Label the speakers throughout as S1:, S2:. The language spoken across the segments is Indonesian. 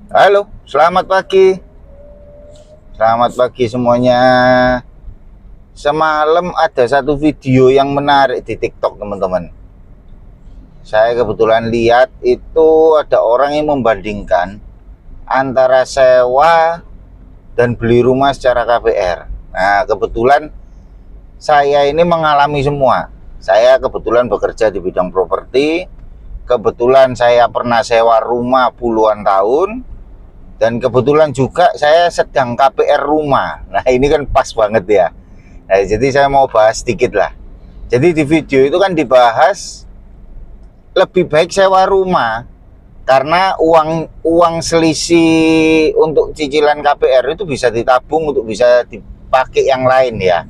S1: Halo, selamat pagi. Selamat pagi semuanya. Semalam ada satu video yang menarik di TikTok, teman-teman. Saya kebetulan lihat itu ada orang yang membandingkan antara sewa dan beli rumah secara KPR. Nah, kebetulan saya ini mengalami semua. Saya kebetulan bekerja di bidang properti. Kebetulan saya pernah sewa rumah puluhan tahun. Dan kebetulan juga saya sedang KPR rumah. Nah, ini kan pas banget ya. Nah, jadi saya mau bahas sedikit lah. Jadi di video itu kan dibahas lebih baik sewa rumah karena uang selisih untuk cicilan KPR itu bisa ditabung untuk bisa dipakai yang lain ya.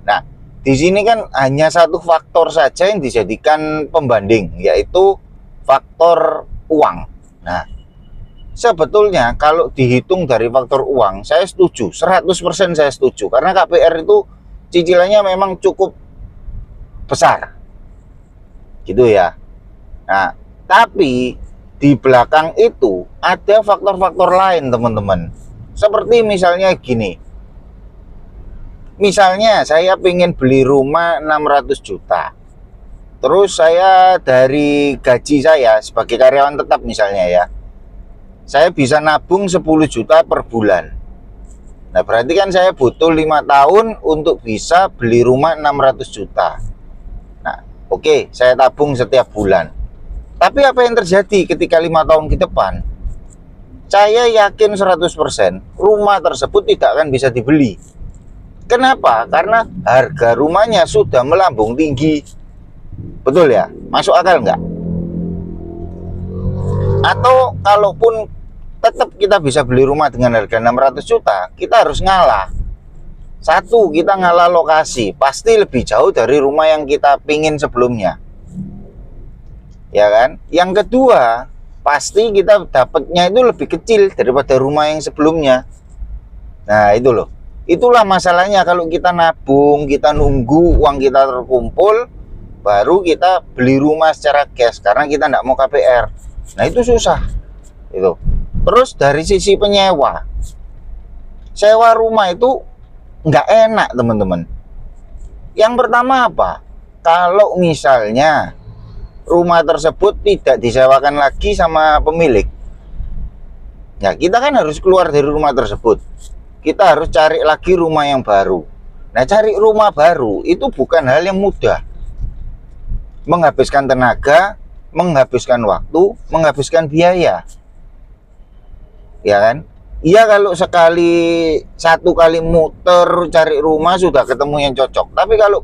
S1: Nah, di sini kan hanya satu faktor saja yang dijadikan pembanding, yaitu faktor uang. Nah, sebetulnya kalau dihitung dari faktor uang, saya setuju, 100% saya setuju. Karena KPR itu cicilannya memang cukup besar. Gitu ya. Nah, tapi di belakang itu ada faktor-faktor lain, teman-teman. Seperti misalnya gini. Misalnya saya ingin beli rumah 600 juta. Terus saya dari gaji saya sebagai karyawan tetap misalnya ya, saya bisa nabung 10 juta per bulan. Nah, berarti kan saya butuh 5 tahun untuk bisa beli rumah 600 juta. Nah, oke, saya tabung setiap bulan. Tapi apa yang terjadi ketika 5 tahun ke depan? Saya yakin 100% rumah tersebut tidak akan bisa dibeli. Kenapa? Karena harga rumahnya sudah melambung tinggi. Betul ya? Masuk akal nggak? Atau kalaupun tetap kita bisa beli rumah dengan harga 600 juta, kita harus ngalah. Satu, kita ngalah lokasi, pasti lebih jauh dari rumah yang kita pingin sebelumnya. Ya kan? Yang kedua, pasti kita dapatnya itu lebih kecil daripada rumah yang sebelumnya. Nah, itu loh. Itulah masalahnya kalau kita nabung, kita nunggu uang kita terkumpul, baru kita beli rumah secara cash karena kita nggak mau KPR. Nah, itu susah. Itu. Terus dari sisi penyewa, sewa rumah itu nggak enak, teman-teman. Yang pertama apa? Kalau misalnya rumah tersebut tidak disewakan lagi sama pemilik, ya kita kan harus keluar dari rumah tersebut. Kita harus cari lagi rumah yang baru. Nah, cari rumah baru itu bukan hal yang mudah. Menghabiskan tenaga, menghabiskan waktu, menghabiskan biaya. Ya kan? Iya, kalau satu kali muter cari rumah sudah ketemu yang cocok. Tapi kalau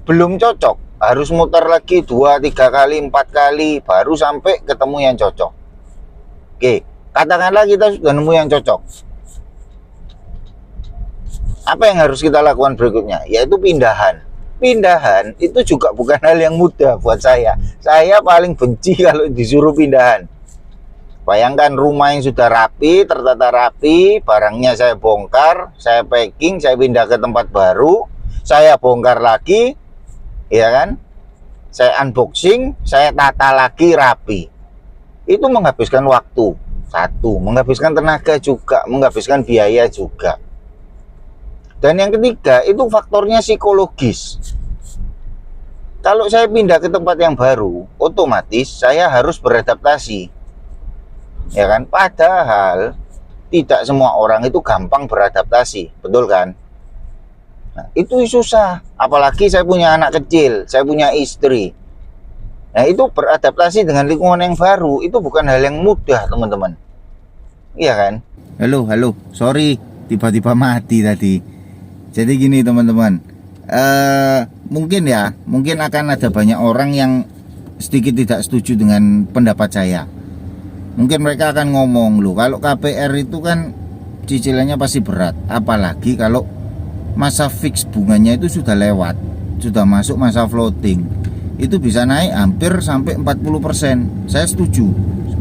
S1: belum cocok, harus muter lagi 2, 3 kali, 4 kali baru sampai ketemu yang cocok. Oke, katakanlah kita sudah nemu yang cocok. Apa yang harus kita lakukan berikutnya? Yaitu pindahan. Pindahan itu juga bukan hal yang mudah buat saya. Saya paling benci kalau disuruh pindahan. Bayangkan rumah yang sudah rapi, tertata rapi, barangnya saya bongkar, saya packing, saya pindah ke tempat baru, saya bongkar lagi, ya kan? Saya unboxing, saya tata lagi rapi. Itu menghabiskan waktu. Satu, menghabiskan tenaga juga, menghabiskan biaya juga. Dan yang ketiga, itu faktornya psikologis. Kalau saya pindah ke tempat yang baru, otomatis saya harus beradaptasi. Ya kan? Padahal tidak semua orang itu gampang beradaptasi, betul kan? Nah, itu susah. Apalagi saya punya anak kecil, saya punya istri. Nah, itu beradaptasi dengan lingkungan yang baru itu bukan hal yang mudah, teman-teman. Iya kan? Halo, sorry, tiba-tiba mati tadi. Jadi gini, teman-teman. Mungkin akan ada banyak orang yang sedikit tidak setuju dengan pendapat saya. Mungkin mereka akan ngomong, loh, kalau KPR itu kan cicilannya pasti berat. Apalagi kalau masa fix bunganya itu sudah lewat, sudah masuk masa floating. Itu bisa naik hampir sampai 40%. Saya setuju,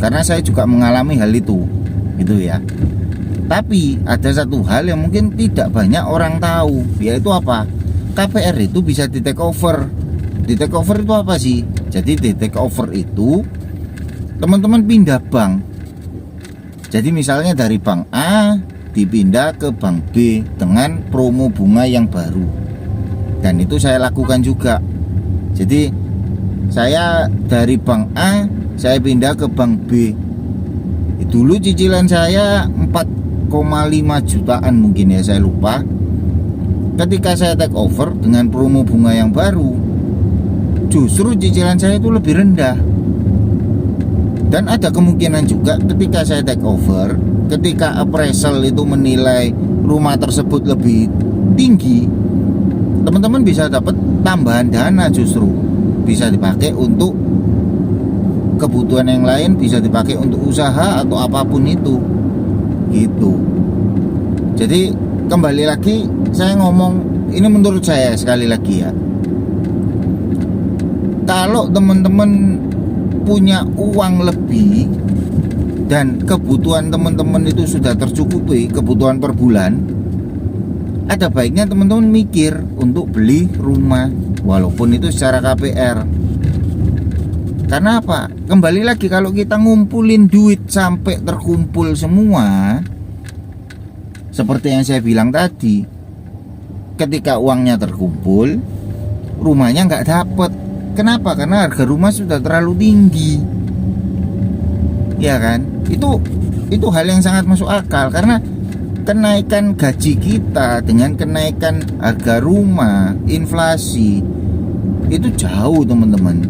S1: karena saya juga mengalami hal itu. Gitu ya. Tapi ada satu hal yang mungkin tidak banyak orang tahu, yaitu apa? KPR itu bisa di take over. Di take over itu apa sih? Jadi di take over itu teman-teman pindah bank. Jadi misalnya dari bank A dipindah ke bank B dengan promo bunga yang baru, dan itu saya lakukan juga. Jadi saya dari bank A saya pindah ke bank B. Dulu cicilan saya 4,5 jutaan mungkin ya, saya lupa. Ketika saya take over dengan promo bunga yang baru, justru cicilan saya itu lebih rendah. Dan ada kemungkinan juga ketika saya take over, ketika appraisal itu menilai rumah tersebut lebih tinggi, teman-teman bisa dapat tambahan dana, justru bisa dipakai untuk kebutuhan yang lain, bisa dipakai untuk usaha atau apapun itu gitu. Jadi kembali lagi saya ngomong, ini menurut saya sekali lagi ya, kalau teman-teman punya uang lebih dan kebutuhan teman-teman itu sudah tercukupi, kebutuhan per bulan, ada baiknya teman-teman mikir untuk beli rumah walaupun itu secara KPR. Karena apa? Kembali lagi, kalau kita ngumpulin duit sampai terkumpul semua, seperti yang saya bilang tadi, ketika uangnya terkumpul, rumahnya nggak dapet. Kenapa? Karena harga rumah sudah terlalu tinggi, ya kan? Itu hal yang sangat masuk akal, karena kenaikan gaji kita dengan kenaikan harga rumah, inflasi itu jauh, teman-teman.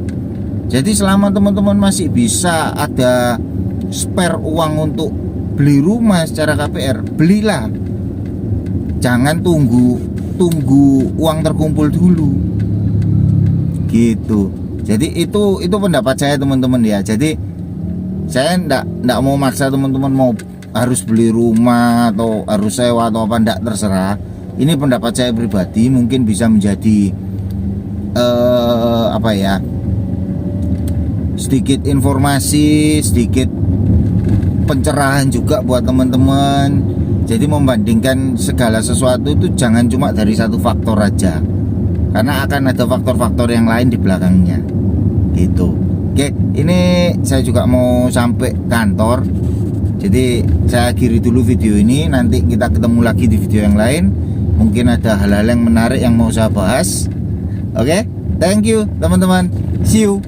S1: Jadi selama teman-teman masih bisa ada spare uang untuk beli rumah secara KPR, belilah. Jangan tunggu uang terkumpul dulu. Gitu. Jadi itu pendapat saya, teman-teman ya. Jadi saya enggak mau maksa teman-teman mau harus beli rumah atau harus sewa atau apa, enggak, terserah. Ini pendapat saya pribadi, mungkin bisa menjadi sedikit informasi, sedikit pencerahan juga buat teman-teman. Jadi membandingkan segala sesuatu itu jangan cuma dari satu faktor aja, karena akan ada faktor-faktor yang lain di belakangnya gitu. Oke, ini saya juga mau sampai kantor, jadi saya akhiri dulu video ini. Nanti kita ketemu lagi di video yang lain. Mungkin ada hal-hal yang menarik yang mau saya bahas. Oke, thank you teman-teman, see you.